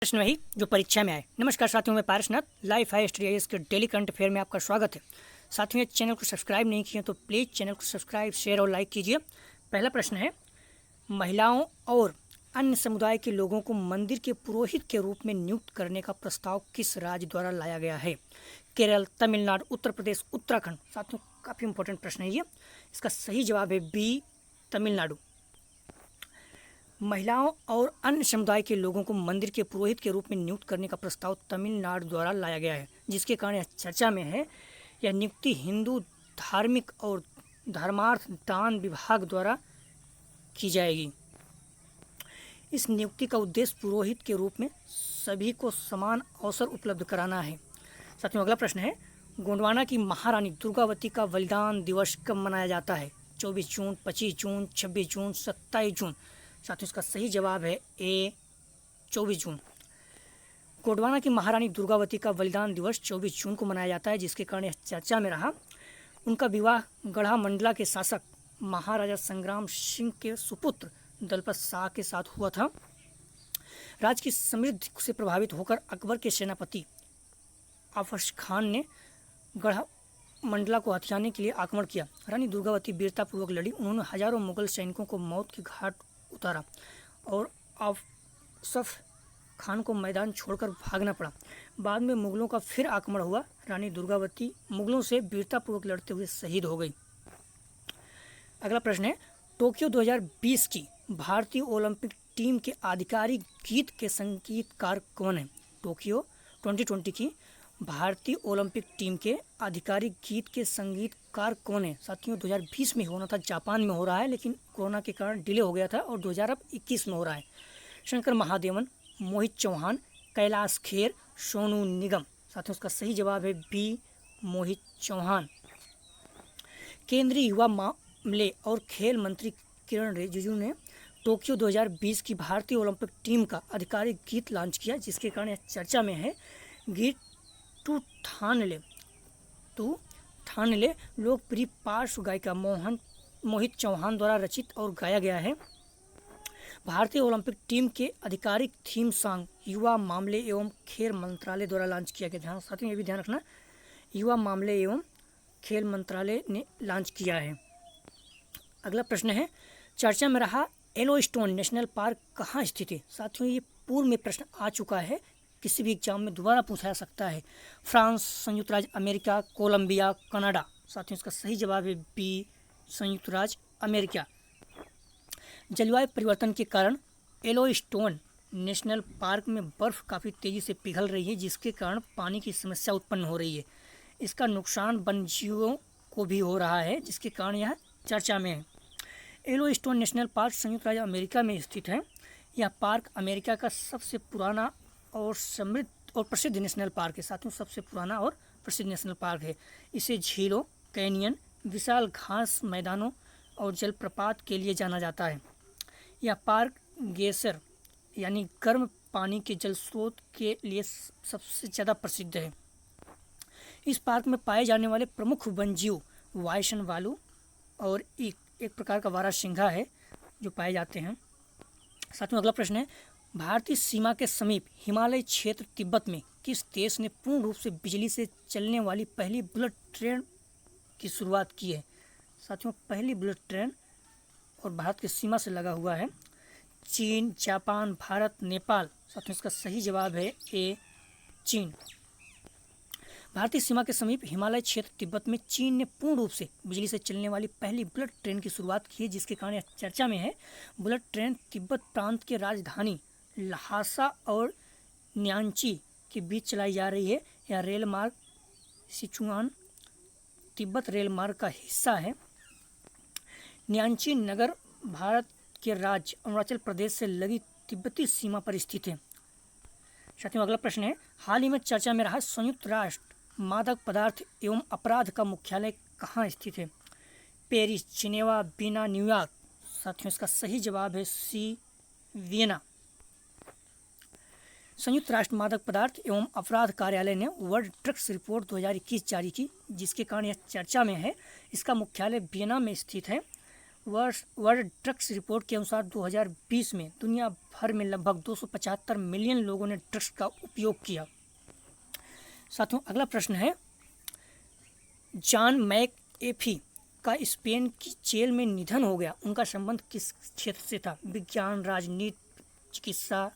प्रश्न वही जो परीक्षा में आए। नमस्कार साथियों, मैं पारसनाथ लाइफ हाई स्टडी के डेली करंट अफेयर में आपका स्वागत है। साथियों, चैनल को सब्सक्राइब नहीं किए तो प्लीज़ चैनल को सब्सक्राइब, शेयर और लाइक कीजिए। पहला प्रश्न है, महिलाओं और अन्य समुदाय के लोगों को मंदिर के पुरोहित के रूप में नियुक्त करने का प्रस्ताव किस राज्य द्वारा लाया गया है? केरल, तमिलनाडु, उत्तर प्रदेश, उत्तराखंड। साथियों, काफ़ी इंपॉर्टेंट प्रश्न है ये। इसका सही जवाब है बी, तमिलनाडु। महिलाओं और अन्य समुदाय के लोगों को मंदिर के पुरोहित के रूप में नियुक्त करने का प्रस्ताव तमिलनाडु द्वारा लाया गया है, जिसके कारण यह चर्चा में है। यह नियुक्ति हिंदू धार्मिक और धर्मार्थ दान विभाग द्वारा की जाएगी। इस नियुक्ति का उद्देश्य पुरोहित के रूप में सभी को समान अवसर उपलब्ध कराना है। साथियों, अगला प्रश्न है, गोंडवाना की महारानी दुर्गावती का बलिदान दिवस कब मनाया जाता है? 24 जून, 25 जून, 26 जून, 27 जून। साथियों, इसका सही जवाब है ए, 24 जून। गोंडवाना की महारानी दुर्गावती का बलिदान दिवस 24 जून को मनाया जाता है, जिसके कारण यह चर्चा में रहा। उनका विवाह गढ़ा मंडला के शासक महाराजा संग्राम सिंह के सुपुत्र दलपत शाह के साथ हुआ था। राज्य की समृद्धि से प्रभावित होकर अकबर के सेनापति आफस खान ने गढ़ा मंडला को हथियाने के लिए आक्रमण किया। रानी दुर्गावती वीरतापूर्वक लड़ी। उन्होंने हजारों मुगल सैनिकों को मौत के घाट उतारा और आफस खान को मैदान छोड़कर भागना पड़ा। बाद में मुगलों का फिर आक्रमण हुआ। रानी दुर्गावती मुगलों से वीरतापूर्वक लड़ते हुए शहीद हो गई। अगला प्रश्न है, टोक्यो 2020 की भारतीय ओलंपिक टीम के आधिकारिक गीत के संगीतकार कौन है? टोक्यो 2020 की भारतीय ओलंपिक टीम के आधिकारिक गीत के संगीतकार कौन है? साथियों, 2020 में होना था, जापान में हो रहा है, लेकिन कोरोना के कारण डिले हो गया था और 2021 में हो रहा है। शंकर महादेवन, मोहित चौहान, कैलाश खेर, सोनू निगम। साथियों, उसका सही जवाब है बी, मोहित चौहान। केंद्रीय युवा मामले और खेल मंत्री किरण रिजिजू ने टोक्यो 2020 की भारतीय ओलंपिक टीम का आधिकारिक गीत लॉन्च किया, जिसके कारण यह चर्चा में है। गीत तू ठान ले लोकप्रिय पार्श्व गायिका मोहित चौहान द्वारा रचित और गाया गया है। भारतीय ओलंपिक टीम के आधिकारिक थीम सॉन्ग युवा मामले एवं खेल मंत्रालय द्वारा लॉन्च किया गया। साथियों, ये भी ध्यान रखना, युवा मामले एवं खेल मंत्रालय ने लॉन्च किया है। अगला प्रश्न है, चर्चा में रहा येलोस्टोन नेशनल पार्क कहाँ स्थित है? साथियों, ये पूर्व में प्रश्न आ चुका है, किसी भी एग्जाम में दोबारा पूछा जा सकता है। फ्रांस, संयुक्त राज्य अमेरिका, कोलंबिया, कनाडा। साथियों, इसका सही जवाब है बी, संयुक्त राज्य अमेरिका। जलवायु परिवर्तन के कारण येलोस्टोन नेशनल पार्क में बर्फ काफ़ी तेज़ी से पिघल रही है, जिसके कारण पानी की समस्या उत्पन्न हो रही है। इसका नुकसान वन्यजीवों को भी हो रहा है, जिसके कारण यह चर्चा में है। येलोस्टोन नेशनल पार्क संयुक्त राज्य अमेरिका में स्थित है। यह पार्क अमेरिका का सबसे पुराना और समृद्ध और प्रसिद्ध नेशनल पार्क है। साथियों, सबसे पुराना और प्रसिद्ध नेशनल पार्क है। इसे झीलों, कैनियन, विशाल घास मैदानों और जलप्रपात के लिए जाना जाता है। यह पार्क ग्लेशियर यानी गर्म पानी के जल स्रोत के लिए सबसे ज़्यादा प्रसिद्ध है। इस पार्क में पाए जाने वाले प्रमुख वन्यजीव वायसन भालू और एक प्रकार का बारहसिंघा है जो पाए जाते हैं। साथियों, अगला प्रश्न है, भारतीय सीमा के समीप हिमालय क्षेत्र तिब्बत में किस देश ने पूर्ण रूप से बिजली से चलने वाली पहली बुलेट ट्रेन की शुरुआत की है? साथियों, पहली बुलेट ट्रेन और भारत की सीमा से लगा हुआ है। चीन, जापान, भारत, नेपाल। साथियों, इसका सही जवाब है ए, चीन। भारतीय सीमा के समीप हिमालय क्षेत्र तिब्बत में चीन ने पूर्ण रूप से बिजली से चलने वाली पहली बुलेट ट्रेन की शुरुआत की है, जिसके कारण यह चर्चा में है। बुलेट ट्रेन तिब्बत प्रांत के राजधानी ल्हासा और न्यानची के बीच चलाई जा रही है। यह रेल मार्ग सिचुआन तिब्बत रेल मार्ग का हिस्सा है। न्यानची नगर भारत के राज्य अरुणाचल प्रदेश से लगी तिब्बती सीमा पर स्थित है। साथियों, अगला प्रश्न है, हाल ही में चर्चा में रहा संयुक्त राष्ट्र मादक पदार्थ एवं अपराध का मुख्यालय कहाँ स्थित है? Paris, Geneva, Veena, New York. साथियों, इसका सही जवाब है सी, वियना। संयुक्त राष्ट्र मादक पदार्थ एवं अपराध कार्यालय ने वर्ल्ड ड्रग्स रिपोर्ट 2021 जारी की, जिसके कारण यह चर्चा में है। इसका मुख्यालय वियना में स्थित है। वर्ल्ड ड्रग्स रिपोर्ट के अनुसार 2020 में दुनिया भर में लगभग 275 मिलियन लोगों ने ड्रग्स का उपयोग किया। साथियों, अगला प्रश्न है, जॉन मैकएफी का स्पेन की जेल में निधन हो गया, उनका संबंध किस क्षेत्र से था? विज्ञान, राजनीति, चिकित्सा,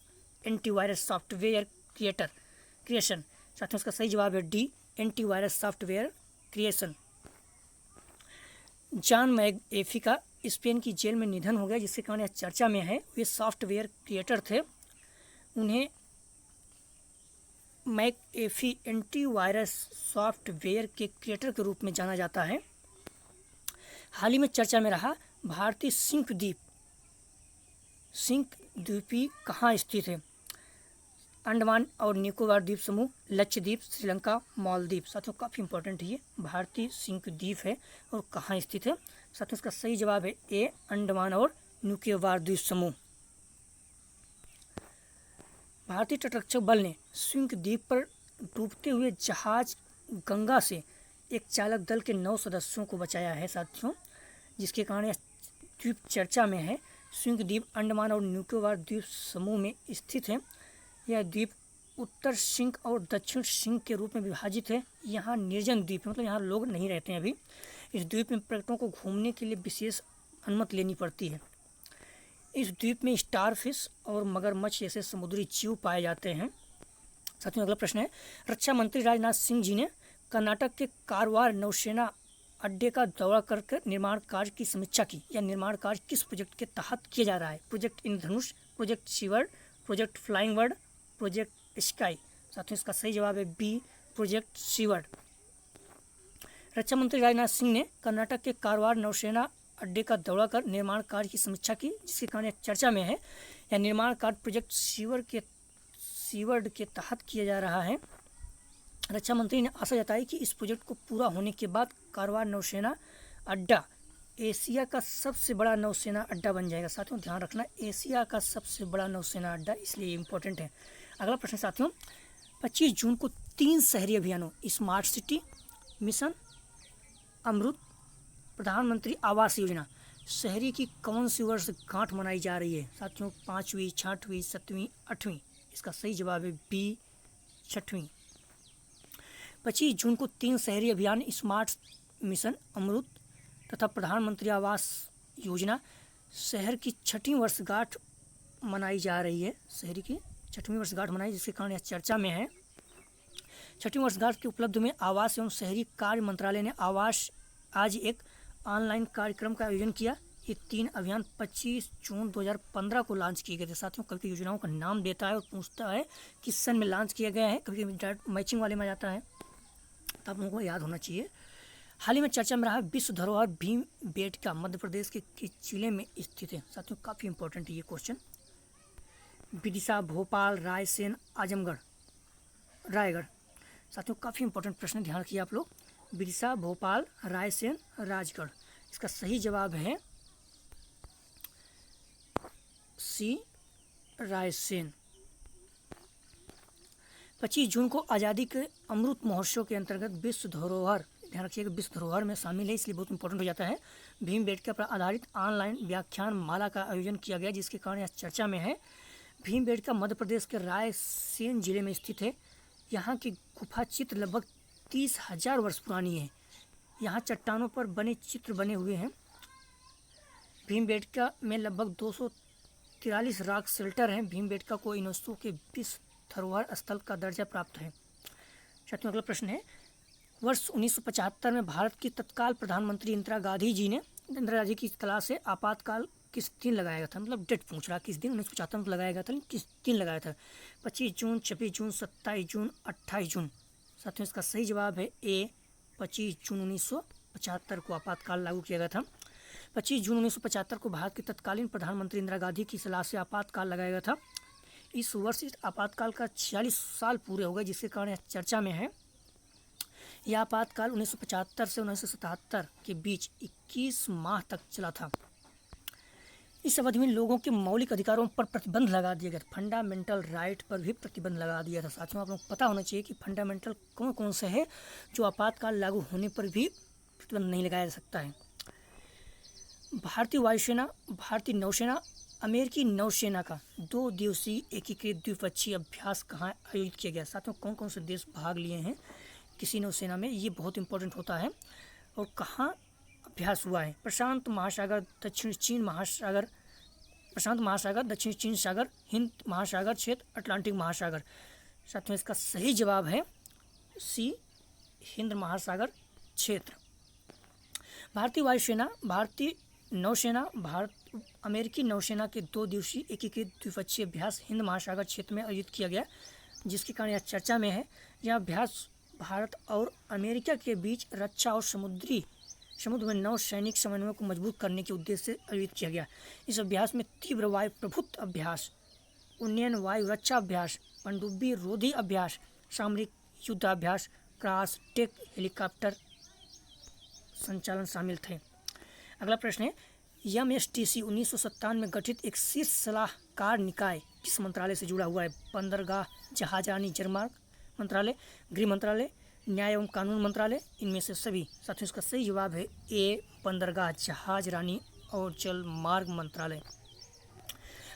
एंटीवायरस सॉफ्टवेयर क्रिएशन। साथियों, इसका सही जवाब है D, antivirus software creation. John McAfee का स्पेन की जेल में निधन हो गया, जिसके कारण यह चर्चा में है। वे सॉफ्टवेयर क्रिएटर थे। उन्हें मैकएफी एंटीवायरस सॉफ्टवेयर के क्रिएटर के रूप में जाना जाता है। हाल ही में चर्चा में रहा भारतीय सिंक द्वीपी कहाँ स्थित है? अंडमान और निकोबार द्वीप समूह, लक्षद्वीप, श्रीलंका, मालदीव। साथियों, काफ़ी इंपॉर्टेंट है ये, भारतीय सिंक द्वीप है और कहाँ स्थित है? साथियों, इसका सही जवाब है ए, अंडमान और निकोबार द्वीप समूह। भारतीय तटरक्षक बल ने सिंक द्वीप पर डूबते हुए जहाज गंगा से एक चालक दल के 9 सदस्यों को बचाया है साथियों, जिसके कारण यह द्वीप चर्चा में है। सिंक द्वीप अंडमान और निकोबार द्वीप समूह में स्थित है। यह द्वीप उत्तर सिंक और दक्षिण सिंक के रूप में विभाजित है। यहाँ निर्जन द्वीप है, मतलब यहाँ लोग नहीं रहते हैं अभी। इस द्वीप में पर्यटकों को घूमने के लिए विशेष अनुमति लेनी पड़ती है। इस द्वीप में स्टारफिश और मगरमच्छ जैसे समुद्री जीव पाए जाते हैं। साथियों, अगला प्रश्न है, रक्षा मंत्री राजनाथ सिंह जी ने कर्नाटक के कारवार नौसेना अड्डे का दौरा कर निर्माण कार्य की समीक्षा की। यह निर्माण कार्य किस प्रोजेक्ट के तहत किया जा रहा है? Project Indradhanush, project Seabird, project Flying Bird, project Sky. साथियों, इसका सही जवाब है बी, प्रोजेक्ट सीवर्ड। रक्षा मंत्री राजनाथ सिंह ने कर्नाटक के कारवार नौसेना अड्डे का दौरा कर निर्माण कार्य की समीक्षा की, जिसके कारण चर्चा में है। यह निर्माण कार्य प्रोजेक्ट सीवर्ड के तहत किया जा रहा है। रक्षा मंत्री ने आशा जताई कि इस प्रोजेक्ट को पूरा होने के बाद कारवार नौसेना अड्डा एशिया का सबसे बड़ा नौसेना अड्डा बन जाएगा। साथियों, ध्यान रखना, एशिया का सबसे बड़ा नौसेना अड्डा, इसलिए इम्पोर्टेंट है। अगला प्रश्न साथियों, 25 जून को 3 शहरी अभियानों स्मार्ट सिटी मिशन, अमृत, प्रधानमंत्री आवास योजना, शहरी की कौन सी वर्षगांठ मनाई जा रही है? साथियों, 5वीं, 6वीं, 7वीं, 8वीं। इसका सही जवाब है बी, 6वीं। 25 जून को 3 शहरी अभियान स्मार्ट मिशन, अमृत तथा प्रधानमंत्री आवास योजना शहर की 6वीं वर्षगांठ मनाई जा रही है। शहरी की 6वीं वर्षगांठ मनाई, जिसके कारण यह चर्चा में है। 6वीं वर्षगांठ के उपलक्ष्य में आवास एवं शहरी कार्य मंत्रालय ने आज एक ऑनलाइन कार्यक्रम का आयोजन किया। ये 3 अभियान 25 जून 2015 को लॉन्च किए गए थे। साथियों, कभी कभी योजनाओं का नाम देता है और पूछता है किस सन में लॉन्च किया गया है, कभी कभी डायरेक्ट मैचिंग वाले में जाता है, तो आप लोगों को याद होना चाहिए। हाल ही में चर्चा में रहा विश्व धरोहर भीमबेटका मध्य प्रदेश के किस जिले में स्थित है? साथियों, काफ़ी इंपॉर्टेंट है ये क्वेश्चन। विदिशा, भोपाल, रायसेन, आजमगढ़, रायगढ़। साथियों, काफ़ी इंपॉर्टेंट प्रश्न, ध्यान रखिए आप लोग। विदिशा, भोपाल, रायसेन, राजगढ़। इसका सही जवाब है सी, रायसेन। 25 जून को आज़ादी के अमृत महोत्सव के अंतर्गत विश्व धरोहर, ध्यान रखिएगा, विश्व धरोहर में शामिल है, इसलिए बहुत इंपॉर्टेंट हो जाता है। भीमबेटका पर आधारित ऑनलाइन व्याख्यान माला का आयोजन किया गया, जिसके कारण यह चर्चा में है। भीमबेटका मध्य प्रदेश के रायसेन जिले में स्थित है। यहाँ की गुफा चित्र लगभग 30,000 वर्ष पुरानी है। यहाँ चट्टानों पर बने चित्र बने हुए हैं। भीमबेटका में लगभग 243 रॉक शेल्टर हैं। भीमबेटका को यूनेस्को के विश्व धरोहर स्थल का दर्जा प्राप्त है। साथियों, अगला प्रश्न है, वर्ष 1975 में भारत की तत्काल प्रधानमंत्री इंदिरा गांधी की तलाश से आपातकाल किस दिन लगाया गया था? मतलब डेट पूछ रहा, किस दिन 1975 में लगाया गया था, किस दिन लगाया था? 25 जून, 26 जून, 27 जून, 28 जून। साथियों, इसका सही जवाब है ए, 25 जून 1975 को आपातकाल लागू किया गया था। 25 जून 1975 को भारत की तत्कालीन प्रधानमंत्री इंदिरा गांधी की सलाह से आपातकाल लगाया गया था। इस वर्ष इस आपातकाल का 46 साल पूरे हो गए, जिसके कारण यह चर्चा में है। यह आपातकाल 1975 से 1977 के बीच 21 माह तक चला था। इस अवधि में लोगों के मौलिक अधिकारों पर प्रतिबंध लगा दिया गया, फंडामेंटल राइट पर भी प्रतिबंध लगा दिया था। साथियों, आप लोगों को पता होना चाहिए कि फंडामेंटल कौन कौन से हैं जो आपातकाल लागू होने पर भी प्रतिबंध नहीं लगाया जा सकता है। भारतीय वायुसेना, भारतीय नौसेना, अमेरिकी नौसेना का 2 दिवसीय एकीकृत द्विपक्षीय अभ्यास कहाँ आयोजित किया गया। साथियों कौन कौन से देश भाग लिए हैं किसी नौसेना में, ये बहुत इंपॉर्टेंट होता है। और कहाँ अभ्यास हुआ है। प्रशांत महासागर, दक्षिण चीन महासागर, प्रशांत महासागर, दक्षिण चीन सागर, हिंद महासागर क्षेत्र, अटलांटिक महासागर। साथियों इसका सही जवाब है सी, हिंद महासागर क्षेत्र। भारतीय वायुसेना, भारतीय नौसेना, अमेरिकी नौसेना के 2 दिवसीय एकीकृत द्विपक्षीय अभ्यास हिंद महासागर क्षेत्र में आयोजित किया गया, जिसके कारण यह चर्चा में है। यह अभ्यास भारत और अमेरिका के बीच रक्षा और समुद्र में नौ सैनिक समन्वय को मजबूत करने के उद्देश्य से आयोजित किया गया। इस अभ्यास में तीव्र वायु प्रभुत्व अभ्यास, उन्नयन वायु रक्षा अभ्यास, पनडुब्बी रोधी अभ्यास, सामरिक युद्धाभ्यास, क्रॉस टेक हेलीकॉप्टर संचालन शामिल थे। अगला प्रश्न है, MSTC 1957 में गठित एक शीर्ष सलाहकार निकाय किस मंत्रालय से जुड़ा हुआ है। बंदरगाह, जहाजरानी जलमार्ग मंत्रालय, गृह मंत्रालय, न्याय एवं कानून मंत्रालय, इनमें से सभी। साथियों इसका सही जवाब है ए, बंदरगाह, जहाजरानी और जलमार्ग मंत्रालय।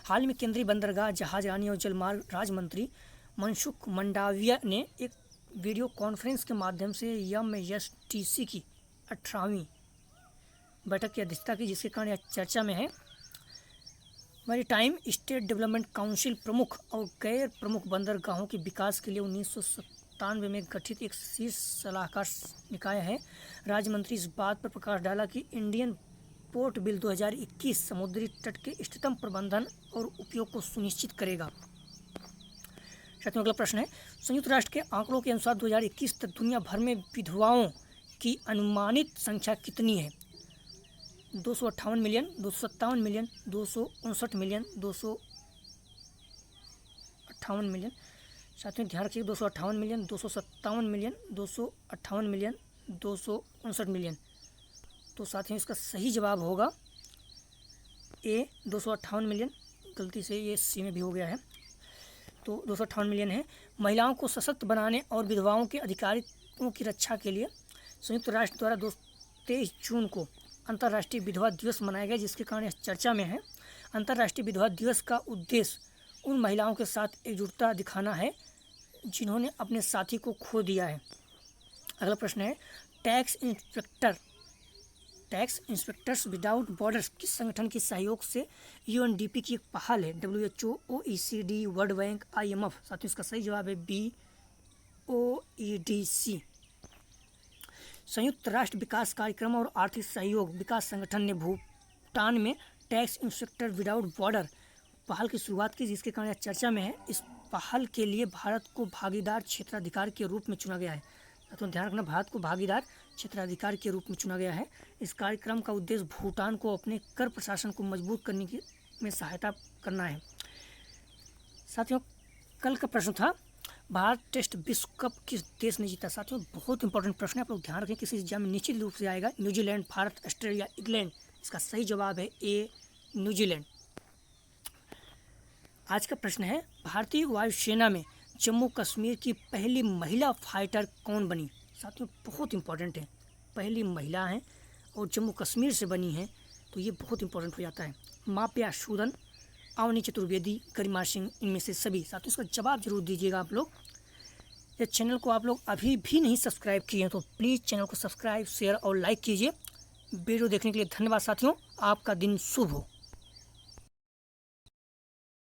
हाल में केंद्रीय बंदरगाह, जहाजरानी और जलमार्ग राज्य मंत्री मनसुख मंडाविया ने एक वीडियो कॉन्फ्रेंस के माध्यम से MSTC की 18वीं बैठक की अध्यक्षता की, जिसके कारण यह चर्चा में है। मैरीटाइम स्टेट डेवलपमेंट काउंसिल प्रमुख और गैर प्रमुख बंदरगाहों के विकास के लिए 1997 में गठित एक शीर्ष सलाहकार निकाय है। राज्य मंत्री इस बात पर प्रकाश डाला कि इंडियन पोर्ट बिल 2021 समुद्री तट के इष्टतम प्रबंधन और उपयोग को सुनिश्चित करेगा। साथियों अगला प्रश्न है, संयुक्त राष्ट्र के आंकड़ों के अनुसार 2021 तक दुनिया भर में विधवाओं की अनुमानित संख्या कितनी है। 258 मिलियन, 257 मिलियन, 259 मिलियन, 258 मिलियन। साथियों ध्यान रखिए, 258 मिलियन, 257 मिलियन, 258 मिलियन, 259 मिलियन। तो साथियों इसका सही जवाब होगा ए, 258 मिलियन। गलती से ये सी में भी हो गया है, तो 258 मिलियन है। महिलाओं को सशक्त बनाने और विधवाओं के अधिकारों की रक्षा के लिए संयुक्त राष्ट्र द्वारा 23 जून को अंतर्राष्ट्रीय विधवा दिवस मनाया गया, जिसके कारण यह चर्चा में है। अंतर्राष्ट्रीय विधवा दिवस का उद्देश्य उन महिलाओं के साथ एकजुटता दिखाना है जिन्होंने अपने साथी को खो दिया है। अगला प्रश्न है, टैक्स इंस्पेक्टर्स विदाउट बॉर्डर्स किस संगठन के सहयोग से UNDP की एक पहल है। WHO, OECD, world bank, IMF। साथियों इसका सही जवाब है बी, OEDC। संयुक्त राष्ट्र विकास कार्यक्रम और आर्थिक सहयोग विकास संगठन ने भूटान में टैक्स इंस्पेक्टर विदाउट बॉर्डर पहल की शुरुआत की, जिसके कारण यह चर्चा में है। इस पहल के लिए भारत को भागीदार क्षेत्राधिकार के रूप में चुना गया है। तो ध्यान रखना, भारत को भागीदार क्षेत्राधिकार के रूप में चुना गया है। इस कार्यक्रम का उद्देश्य भूटान को अपने कर प्रशासन को मजबूत करने में सहायता करना है। साथियों कल का प्रश्न था, भारत टेस्ट विश्व कप किस देश ने जीता। साथियों बहुत इंपॉर्टेंट प्रश्न है, आप लोग ध्यान रखें, किसी एग्जाम में निश्चित रूप से आएगा। New Zealand, Bharat, Australia, England. इसका सही जवाब है ए, न्यूजीलैंड। आज का प्रश्न है, भारतीय वायुसेना में जम्मू कश्मीर की पहली महिला फाइटर कौन बनी। साथियों बहुत इंपॉर्टेंट है, पहली महिला हैं और जम्मू कश्मीर से बनी हैं, तो ये बहुत इंपॉर्टेंट हो जाता है। माप्या सूदन, अवनी चतुर्वेदी, गरिमा सिंह, इनमें से सभी। साथियों इसका जवाब जरूर दीजिएगा आप लोग। इस चैनल को आप लोग अभी भी नहीं सब्सक्राइब किए हैं तो प्लीज़ चैनल को सब्सक्राइब, शेयर और लाइक कीजिए। वीडियो देखने के लिए धन्यवाद साथियों, आपका दिन शुभ हो।